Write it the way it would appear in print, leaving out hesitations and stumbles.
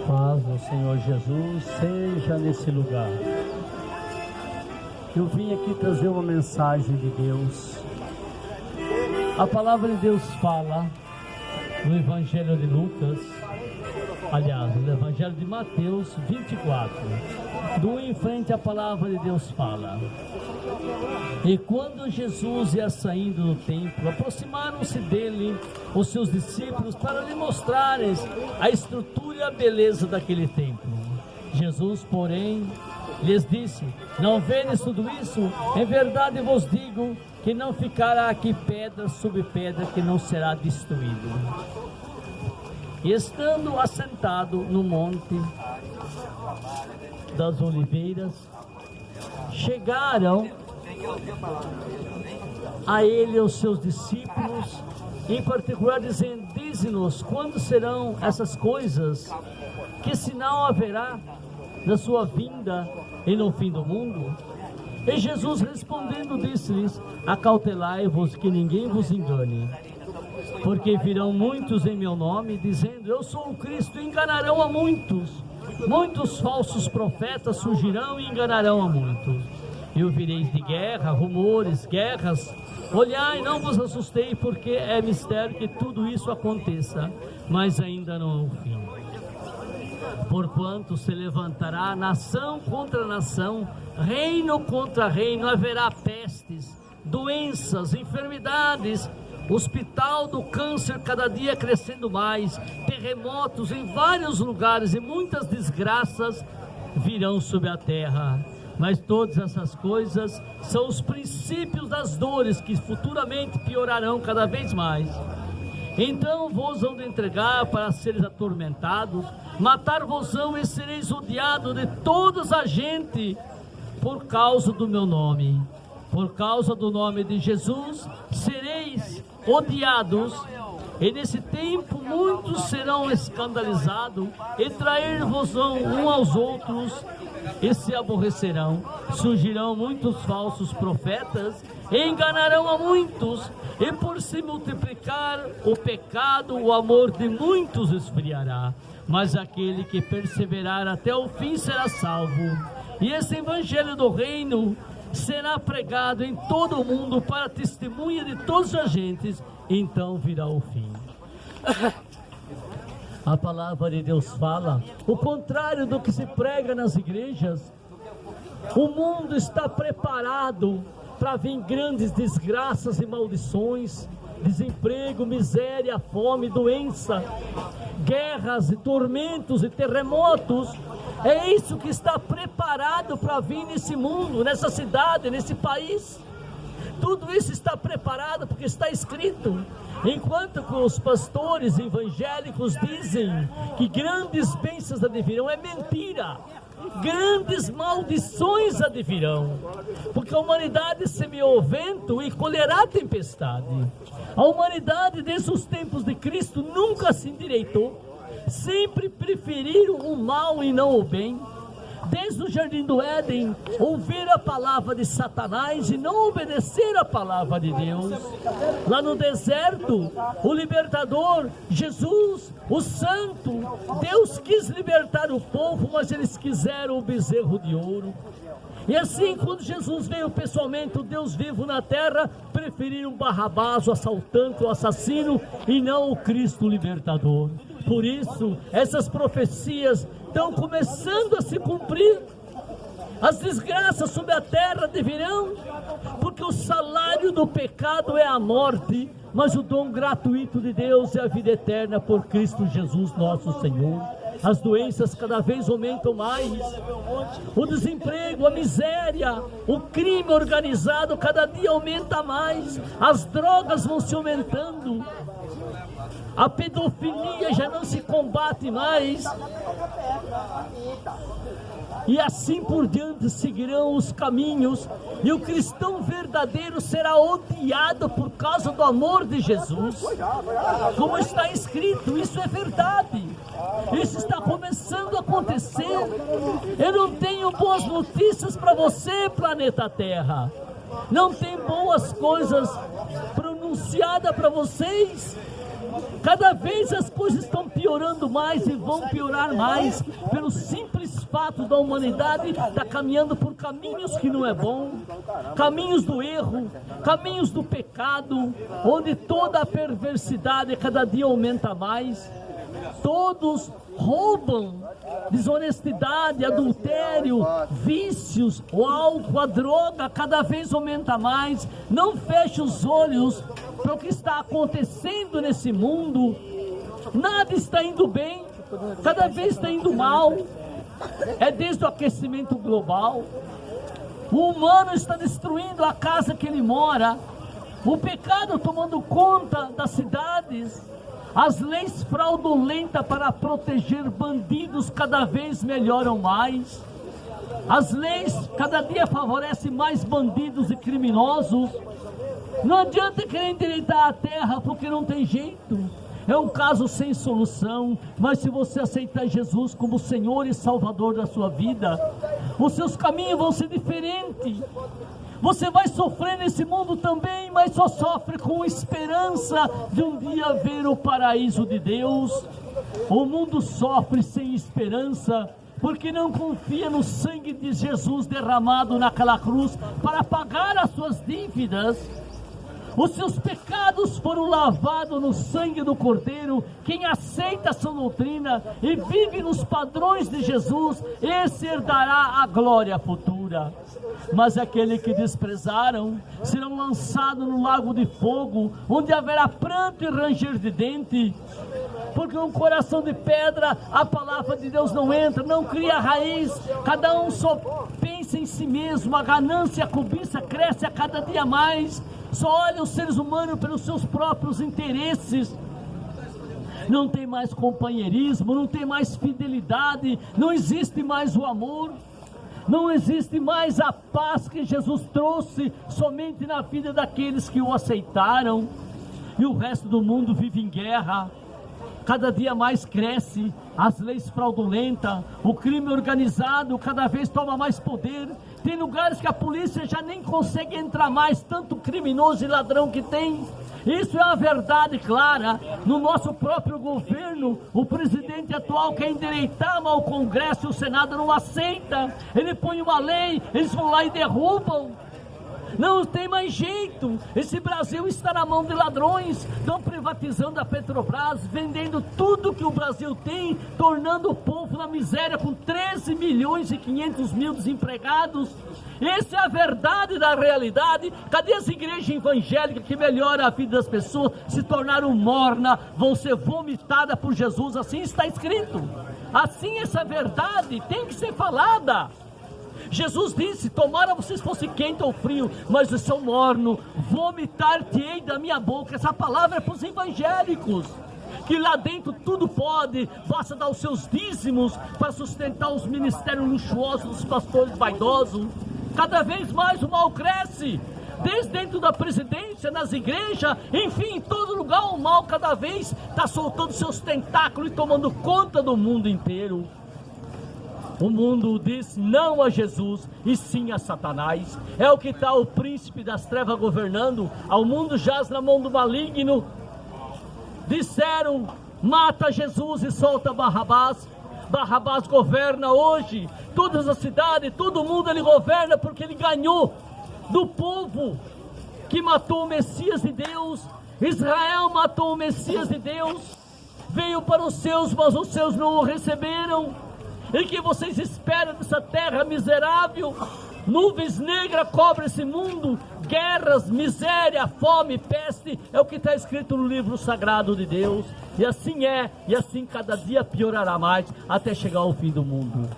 Paz do Senhor Jesus seja nesse lugar. Eu vim aqui trazer uma mensagem de Deus. A palavra de Deus fala no Evangelho de Lucas, aliás, no Evangelho de Mateus 24. Do em frente a palavra de Deus fala: e quando Jesus ia saindo do templo, aproximaram-se dele os seus discípulos para lhe mostrarem a estrutura e a beleza daquele templo. Jesus, porém, lhes disse: não vedes tudo isso? Em verdade vos digo que não ficará aqui pedra sobre pedra que não será destruído. E estando assentado no monte das Oliveiras, chegaram a ele os seus discípulos, em particular dizendo: dize-nos quando serão essas coisas, que sinal haverá na sua vinda e no fim do mundo? E Jesus respondendo disse-lhes: acautelai-vos que ninguém vos engane, porque virão muitos em meu nome, dizendo: eu sou o Cristo, e enganarão a muitos. Muitos falsos profetas surgirão e enganarão a muitos. E ouvireis de guerra, rumores, guerras. Olhai, não vos assustei, porque é mistério que tudo isso aconteça, mas ainda não é o fim. Porquanto se levantará nação contra nação, reino contra reino, haverá pestes, doenças, enfermidades, hospital do câncer cada dia crescendo mais, terremotos em vários lugares e muitas desgraças virão sobre a terra. Mas todas essas coisas são os princípios das dores que futuramente piorarão cada vez mais. Então vos hão de entregar para seres atormentados, matar-vos-ão e sereis odiados de todas a gente por causa do meu nome. Por causa do nome de Jesus sereis odiados, e nesse tempo muitos serão escandalizados e trair-vos-ão uns aos outros e se aborrecerão. Surgirão muitos falsos profetas e enganarão a muitos, e por se multiplicar o pecado, o amor de muitos esfriará, mas aquele que perseverar até o fim será salvo. E esse evangelho do reino será pregado em todo o mundo para testemunha de todas as gentes, então virá o fim. A palavra de Deus fala o contrário do que se prega nas igrejas. O mundo está preparado para vir grandes desgraças e maldições, desemprego, miséria, fome, doença, guerras e tormentos e terremotos. É isso que está preparado para vir nesse mundo, nessa cidade, nesse país. Tudo isso está preparado porque está escrito. Enquanto que os pastores evangélicos dizem que grandes bênçãos advirão, é mentira. Grandes maldições advirão, porque a humanidade semeou o vento e colherá a tempestade. A humanidade desde os tempos de Cristo nunca se endireitou, sempre preferiram o mal e não o bem. Desde o jardim do Éden, ouvir a palavra de Satanás e não obedecer a palavra de Deus. Lá no deserto, o libertador, Jesus, o santo, Deus quis libertar o povo, mas eles quiseram o bezerro de ouro. E assim, quando Jesus veio pessoalmente, o Deus vivo na terra, preferiram Barrabás, o assaltante, o assassino, e não o Cristo libertador. Por isso, essas profecias estão começando a se cumprir. As desgraças sobre a terra deverão, porque o salário do pecado é a morte, mas o dom gratuito de Deus é a vida eterna por Cristo Jesus nosso Senhor. As doenças cada vez aumentam mais, o desemprego, a miséria, o crime organizado cada dia aumenta mais, as drogas vão se aumentando, a pedofilia já não se combate mais, e assim por diante seguirão os caminhos, e o cristão verdadeiro será odiado por causa do amor de Jesus, como está escrito. Isso é verdade, isso está começando a acontecer. Eu não tenho boas notícias para você, planeta Terra, não tem boas coisas pronunciadas para vocês. Cada vez as coisas estão piorando mais e vão piorar mais, pelo simples fato da humanidade estar caminhando por caminhos que não é bom, caminhos do erro, caminhos do pecado, onde toda a perversidade cada dia aumenta mais. Todos roubam, desonestidade, adultério, vícios, o álcool, a droga, cada vez aumenta mais. Não feche os olhos para o que está acontecendo nesse mundo. Nada está indo bem, cada vez está indo mal. É desde o aquecimento global. O humano está destruindo a casa que ele mora. O pecado tomando conta das cidades. As leis fraudulentas para proteger bandidos cada vez melhoram mais. As leis cada dia favorecem mais bandidos e criminosos. Não adianta querer endireitar a terra porque não tem jeito. É um caso sem solução. Mas se você aceitar Jesus como Senhor e Salvador da sua vida, os seus caminhos vão ser diferentes. Você vai sofrer nesse mundo também, mas só sofre com esperança de um dia ver o paraíso de Deus. O mundo sofre sem esperança, porque não confia no sangue de Jesus derramado naquela cruz para pagar as suas dívidas. Os seus pecados foram lavados no sangue do Cordeiro. Quem aceita essa doutrina e vive nos padrões de Jesus, esse herdará a glória futura. Mas aqueles que desprezaram serão lançados no lago de fogo, onde haverá pranto e ranger de dente. Porque um coração de pedra, a palavra de Deus não entra, não cria raiz. Cada um só pensa em si mesmo. A ganância, a cobiça cresce a cada dia mais. Só olha os seres humanos pelos seus próprios interesses. Não tem mais companheirismo, não tem mais fidelidade, não existe mais o amor, não existe mais a paz que Jesus trouxe somente na vida daqueles que o aceitaram. E o resto do mundo vive em guerra. Cada dia mais cresce as leis fraudulentas, o crime organizado cada vez toma mais poder. Tem lugares que a polícia já nem consegue entrar mais, tanto criminoso e ladrão que tem. Isso é a verdade clara. No nosso próprio governo, o presidente atual quer endireitar, mas o Congresso e o Senado não aceita. Ele põe uma lei, eles vão lá e derrubam. Não tem mais jeito. Esse Brasil está na mão de ladrões. Estão privatizando a Petrobras, vendendo tudo que o Brasil tem, tornando o povo na miséria com 13 milhões e 500 mil desempregados. Essa é a verdade da realidade. Cadê as igrejas evangélicas que melhoram a vida das pessoas? Se tornaram morna, vão ser vomitadas por Jesus. Assim está escrito. Assim essa verdade tem que ser falada. Jesus disse: tomara vocês fossem quente ou frio, mas eu sou morno, vomitar-te-ei da minha boca. Essa palavra é para os evangélicos, que lá dentro tudo pode, basta dar os seus dízimos para sustentar os ministérios luxuosos dos pastores vaidosos. Cada vez mais o mal cresce, desde dentro da presidência, nas igrejas, enfim, em todo lugar o mal cada vez está soltando seus tentáculos e tomando conta do mundo inteiro. O mundo diz não a Jesus e sim a Satanás. É o que está o príncipe das trevas governando. Ao mundo jaz na mão do maligno. Disseram: mata Jesus e solta Barrabás. Barrabás governa hoje todas as cidades, todo mundo ele governa, porque ele ganhou do povo que matou o Messias de Deus. Israel matou o Messias de Deus, veio para os seus, mas os seus não o receberam. E que vocês esperam dessa terra miserável? Nuvens negras cobrem esse mundo, guerras, miséria, fome, peste, é o que está escrito no livro sagrado de Deus. E assim é, e assim cada dia piorará mais, até chegar ao fim do mundo.